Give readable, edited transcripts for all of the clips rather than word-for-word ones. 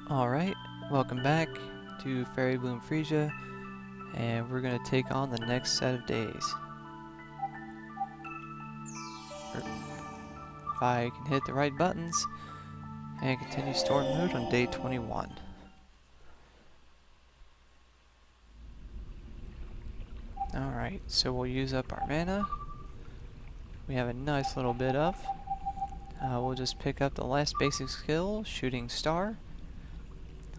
Alright, welcome back to Fairy Bloom Freesia, and we're going to take on the next set of days. If I can hit the right buttons, and continue storm mode on day 21. Alright, so we'll use up our mana. We have a nice little bit of. We'll just pick up the last basic skill, Shooting Star.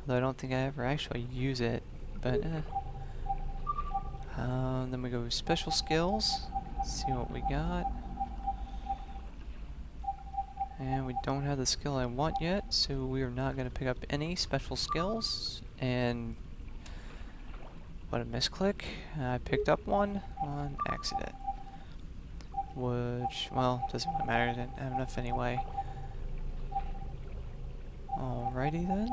Although I don't think I ever actually use it, but then we go with special skills. Let's see what we got. And we don't have the skill I want yet, so we are not going to pick up any special skills. And what a misclick. I picked up one on accident. Which, well, doesn't really matter, I didn't have enough anyway. Alrighty then.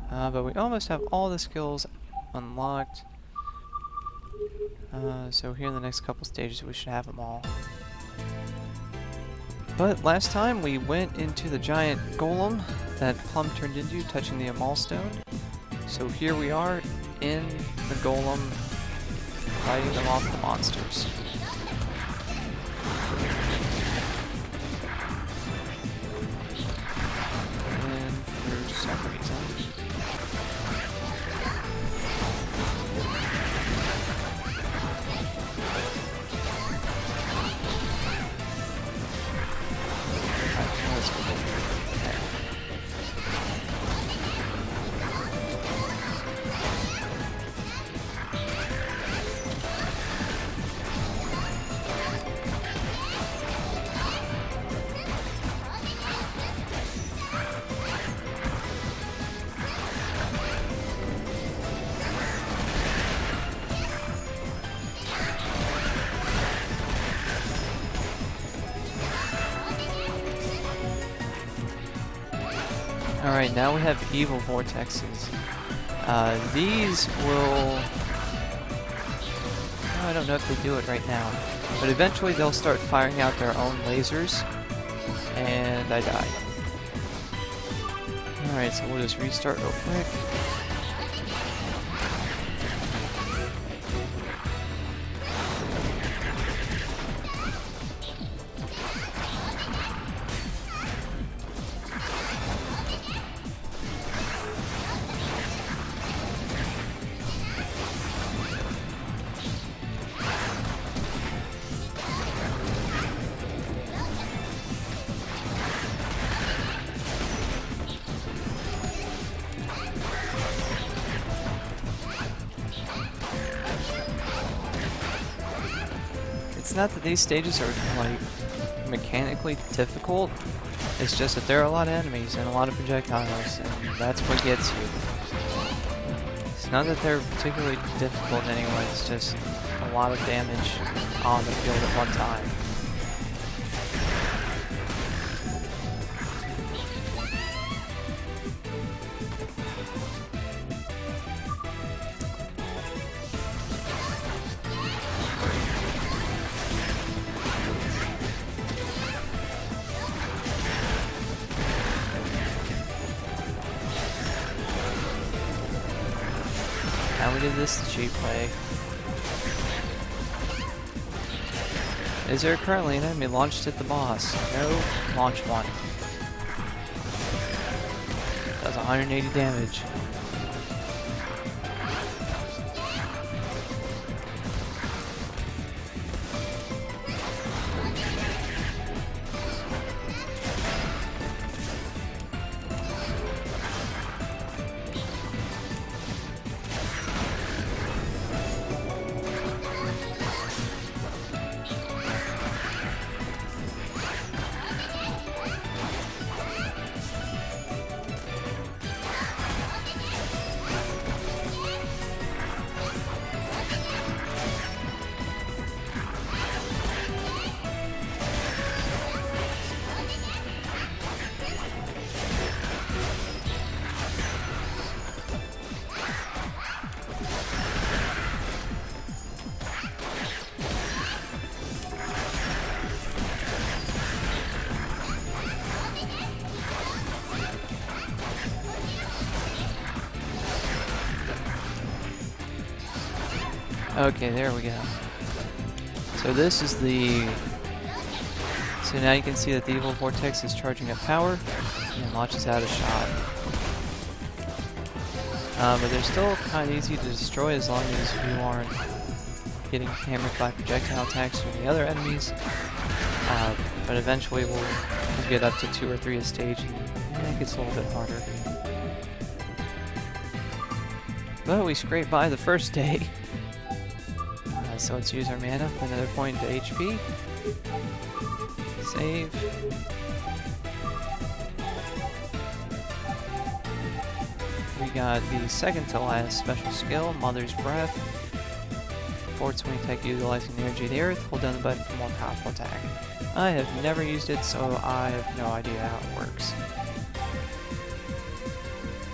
But we almost have all the skills unlocked. So here in the next couple stages we should have them all. But last time we went into the giant golem that Plum turned into, touching the Amal Stone. So here we are in the golem, fighting them off the monsters. And for some reason, alright, now we have evil vortexes. These will... I don't know if they do it right now, but eventually they'll start firing out their own lasers, and I die. Alright, so we'll just restart real quick. It's not that these stages are, like, mechanically difficult, it's just that there are a lot of enemies and a lot of projectiles, and that's what gets you. It's not that they're particularly difficult anyway, it's just a lot of damage on the field at one time. Now we did this the cheap way. Is there currently an enemy launched at the boss? No, launch one. Does 180 damage. Okay, there we go. So this is the... So now you can see that the Evil Vortex is charging up power and launches out a shot. But they're still kind of easy to destroy as long as you aren't getting hammered by projectile attacks from the other enemies. But eventually we'll get up to 2 or 3 a stage and it gets a little bit harder. But we scraped by the first day. So let's use our mana, put another point into HP. Save. We got the second to last special skill, Mother's Breath. Forward swing attack utilizing the energy of the earth. Hold down the button for more powerful attack. I have never used it, so I have no idea how it works.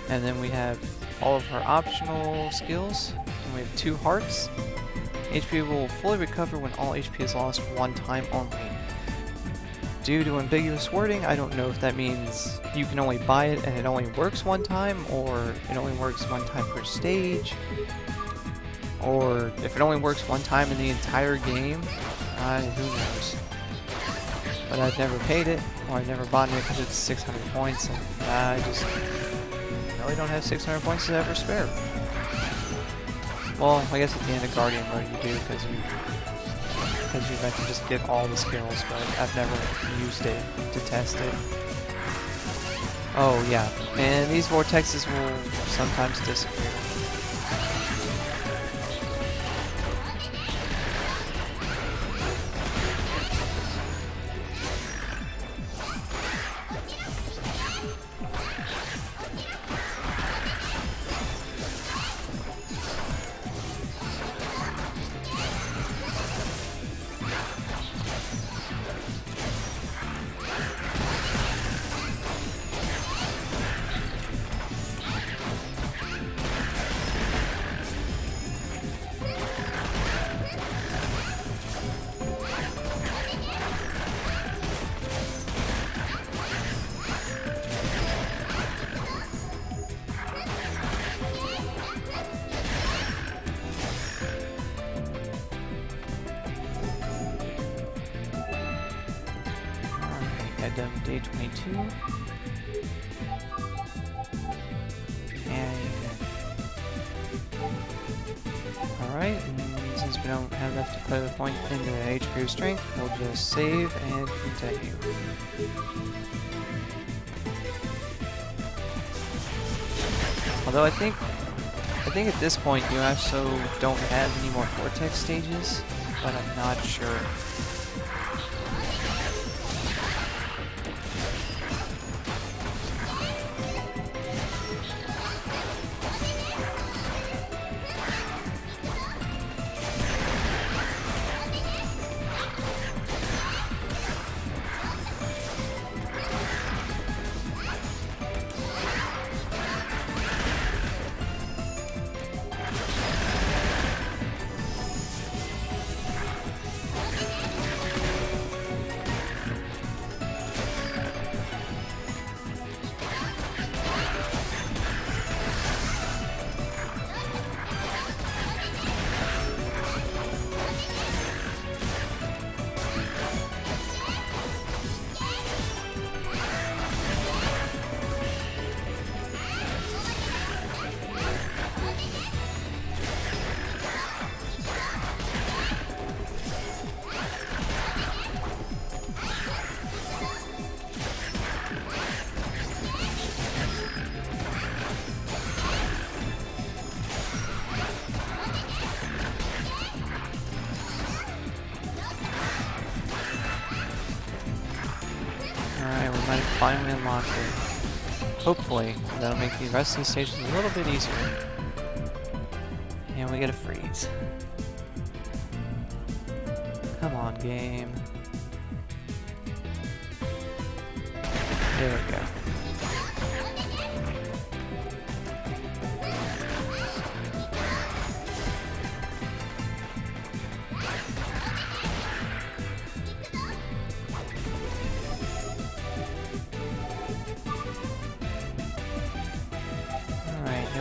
And then we have all of our optional skills. And we have 2 hearts. HP will fully recover when all HP is lost 1 time only. Due to ambiguous wording, I don't know if that means you can only buy it and it only works 1 time, or it only works 1 time per stage, or if it only works 1 time in the entire game. Who knows? But I've never paid it, or I've never bought it because it's 600 points, and I just really don't have 600 points to ever spare. Well, I guess at the end of Guardian mode you do, because you meant to just get all the skills, but I've never used it to test it. Oh yeah, and these vortexes will sometimes disappear. Done day 22. And alright, and since we don't have enough to put a point into HP or strength, we'll just save and continue. Although I think at this point you also don't have any more vortex stages, but I'm not sure. Might have finally unlocked it. Hopefully, that'll make the rest of these stages a little bit easier. And we get a freeze. Come on, game. There we go.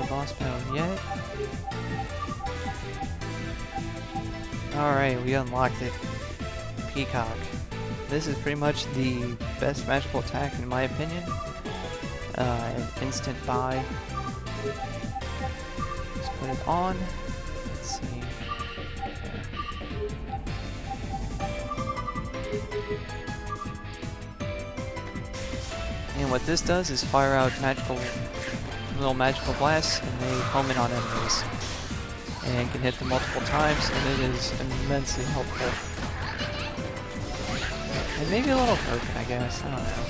Boss battle yet. Alright, we unlocked it. Peacock. This is pretty much the best magical attack in my opinion. An instant buy. Let's put it on. Let's see. There. And what this does is fire out little magical blasts, and they home in on enemies. And can hit them multiple times, and it is immensely helpful. And maybe a little broken, I guess. I don't know.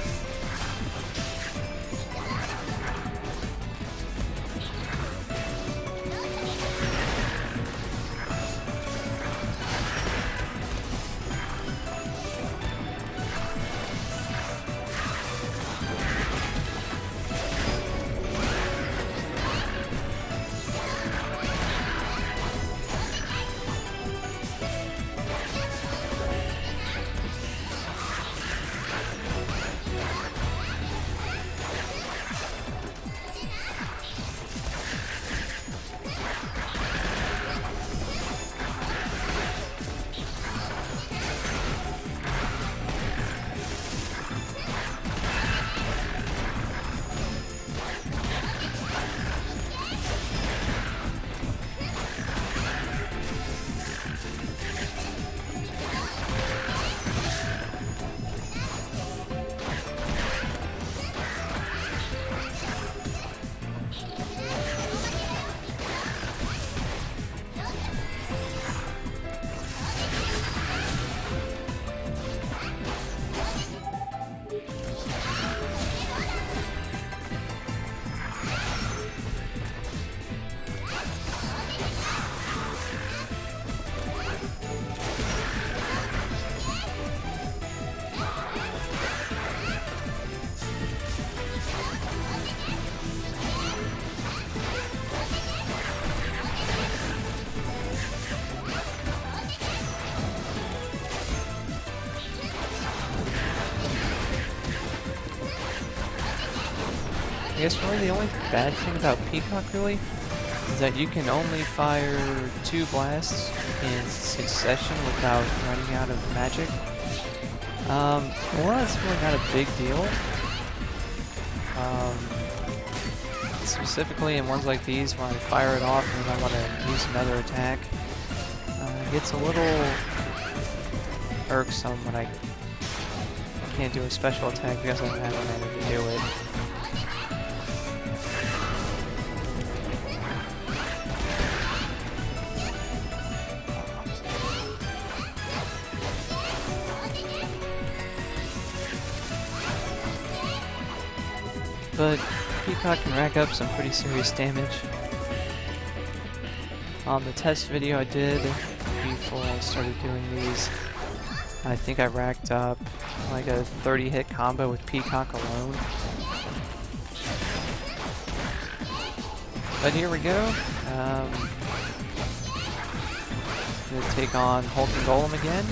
I guess really the only bad thing about Peacock really is that you can only fire 2 blasts in succession without running out of magic. Well, that's really not a big deal. Specifically in ones like these, when I fire it off and then I want to use another attack, it gets a little irksome when I can't do a special attack because I don't have mana to do it. But Peacock can rack up some pretty serious damage. On the test video I did before I started doing these, I think I racked up like a 30 hit combo with Peacock alone. But here we go. Gonna take on Hulk and Golem again.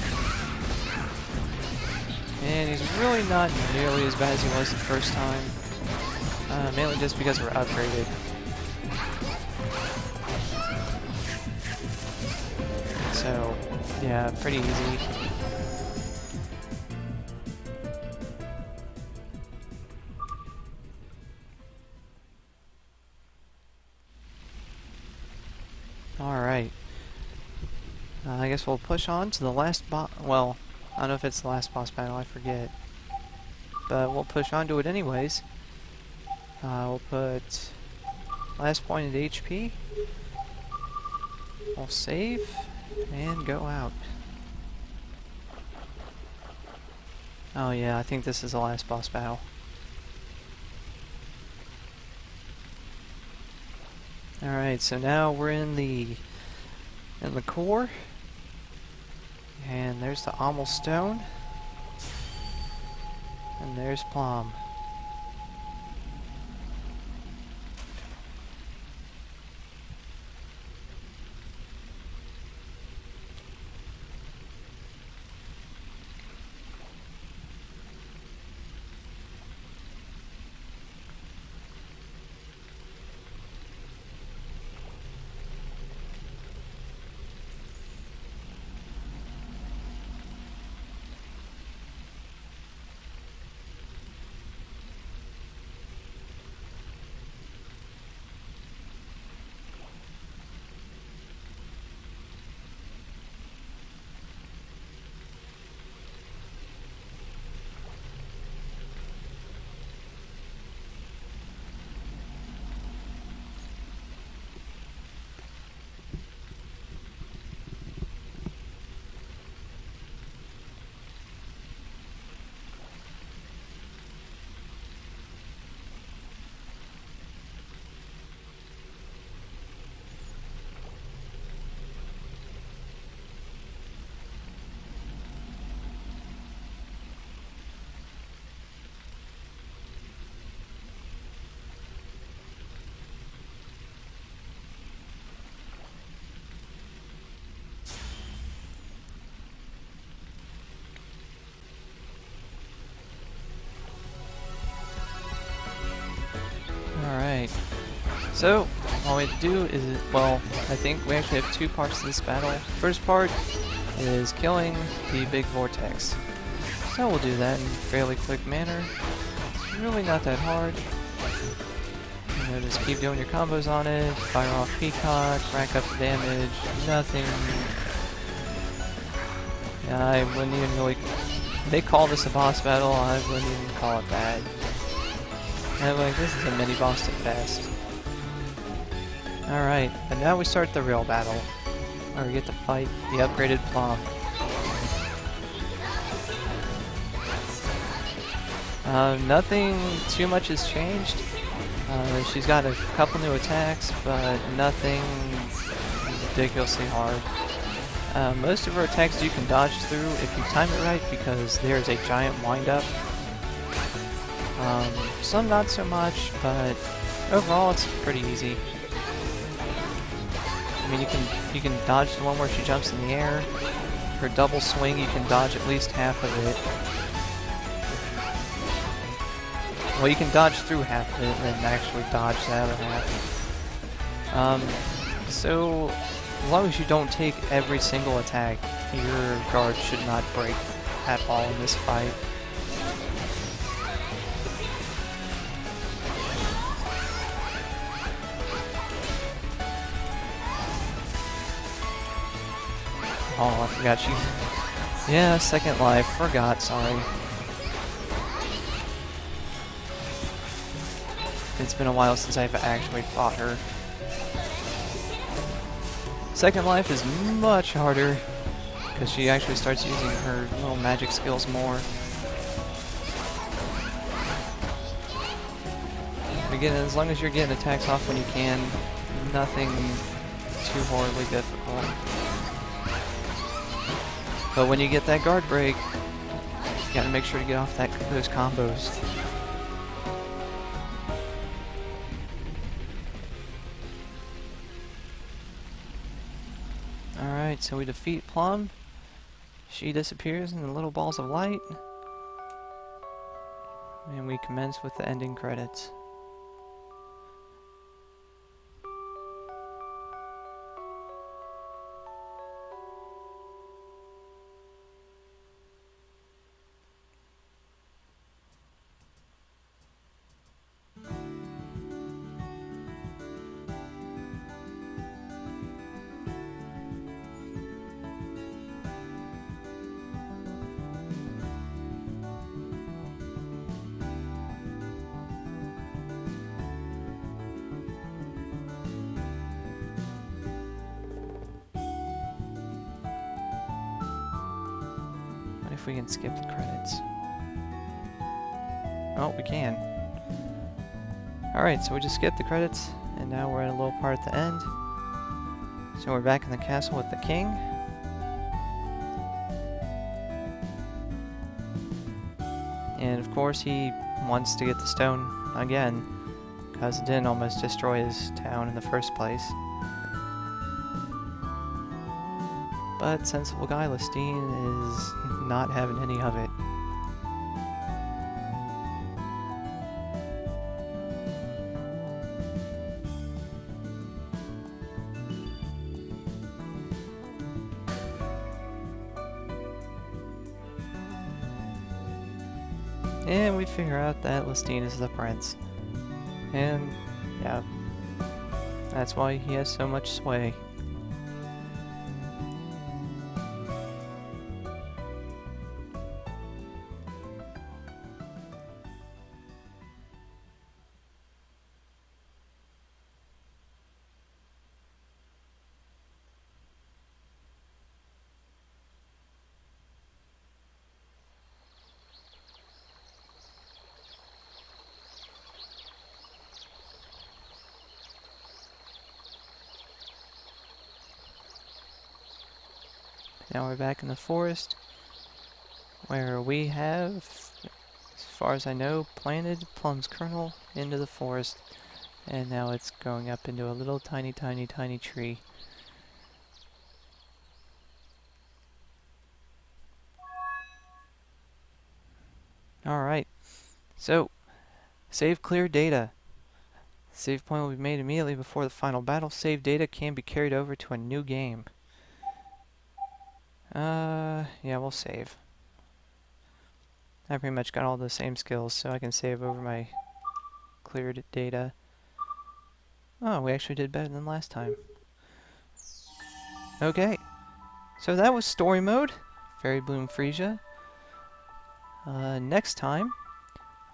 And he's really not nearly as bad as he was the first time. Mainly just because we're upgraded. So, yeah, pretty easy. Alright. I guess we'll push on to the last boss. Well, I don't know if it's the last boss battle, I forget. But we'll push on to it anyways. We'll put last point at HP. We'll save and go out. Oh yeah, I think this is the last boss battle. Alright, so now we're in the core. And there's the Ommel Stone. And there's Plum. Alright. So, all we have to do is, well, I think we actually have two parts to this battle. First part is killing the big vortex. So we'll do that in a fairly quick manner. It's really not that hard. You know, just keep doing your combos on it, fire off Peacock, rack up the damage, nothing. Yeah, I wouldn't even really... They call this a boss battle, I wouldn't even call it that. I'm like, this is a mini boss at best. Alright, and now we start the real battle, where we get to fight the upgraded Plum. Nothing too much has changed. She's got a couple new attacks, but nothing ridiculously hard. Most of her attacks you can dodge through if you time it right, because there's a giant wind-up. Some not so much, but overall it's pretty easy. I mean, you can dodge the one where she jumps in the air. Her double swing, you can dodge at least half of it. Well, you can dodge through half of it and then actually dodge the other half. So, as long as you don't take every single attack, your guard should not break at all in this fight. Oh, I forgot she... Yeah, second life. Forgot, sorry. It's been a while since I've actually fought her. Second life is much harder, because she actually starts using her little magic skills more. Again, as long as you're getting attacks off when you can, nothing too horribly difficult. But when you get that guard break, you gotta make sure to get off those combos. Alright, so we defeat Plum. She disappears in the little balls of light. And we commence with the ending credits. If we can skip the credits. Oh, we can. Alright, so we just skipped the credits, and now we're at a little part at the end. So we're back in the castle with the king. And of course he wants to get the stone again, because it didn't almost destroy his town in the first place. But sensible guy Lestine is not having any of it. And we figure out that Lestine is the prince. And, yeah, that's why he has so much sway. Now we're back in the forest, where we have, as far as I know, planted Plum's kernel into the forest, and now it's growing up into a little tiny tree. Alright, so, save clear data. Save point will be made immediately before the final battle. Save data can be carried over to a new game. Yeah, we'll save. I pretty much got all the same skills, so I can save over my cleared data. Oh, we actually did better than last time. Okay, so that was story mode, Fairy Bloom Freesia. Next time,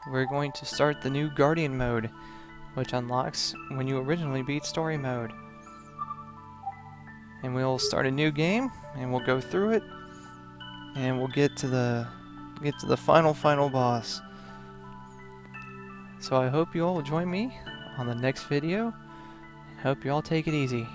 we're going to start the new Guardian mode, which unlocks when you originally beat story mode. And we'll start a new game, and we'll go through it, and we'll get to the final boss. So I hope you all will join me on the next video. Hope you all take it easy.